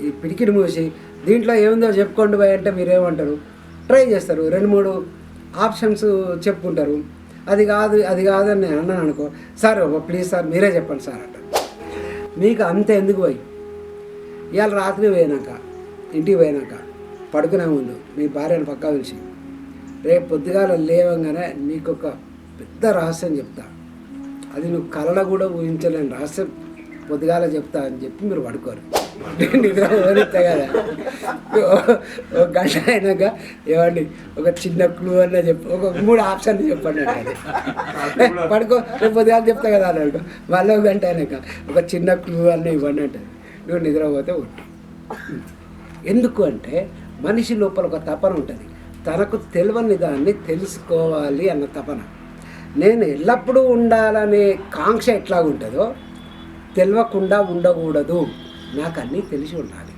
ఈ పిడికిని మూసి దీంట్లో ఏముందో చెప్పుకోండి పోయి అంటే మీరేమంటారు? ట్రై చేస్తారు, 2-3 ఆప్షన్స్ చెప్పుకుంటారు. అది కాదు అని నేను అన్నాను అనుకో, సార్ ప్లీజ్ సార్ మీరే చెప్పండి సార్ అంటారు. మీకు అంత ఎందుకు పోయి ఇవాళ రాత్రి పోయినాక ఇంటికి పోయినాక పడుకునే ముందు మీ భార్యను పక్కా పిలిచి రేపు పొద్దుగాల లేవంగానే నీకు ఒక పెద్ద రహస్యం చెప్తా, అది నువ్వు కలలో కూడా ఊహించలేని రహస్యం పొద్దుగాల చెప్తా అని చెప్పి మీరు పడుకోరు. నిద్ర ఓనిస్తా కదా, ఒక గంట అయినాక ఏమండి ఒక చిన్న క్లూ అన్న చెప్పు, ఒక 3 ఆప్షన్లు చెప్పండి అంటే పడుకో రేపు పొద్దుగాల చెప్తా కదా అని అనుకో. మళ్ళీ ఒక గంట అయినాక ఒక చిన్న క్లూ అన్న ఇవ్వండి అంటే నువ్వు నిద్రపోతే ఒట్టు. ఎందుకు అంటే మనిషి లోపల ఒక తపన ఉంటుంది, తనకు తెలియని దాన్ని తెలుసుకోవాలి అన్న తపన. నేను ఎల్లప్పుడూ ఉండాలనే కాంక్ష ఎట్లాగుంటుందో తెలియకుండా ఉండకూడదు, నాకు అన్నీ తెలిసి ఉండాలి.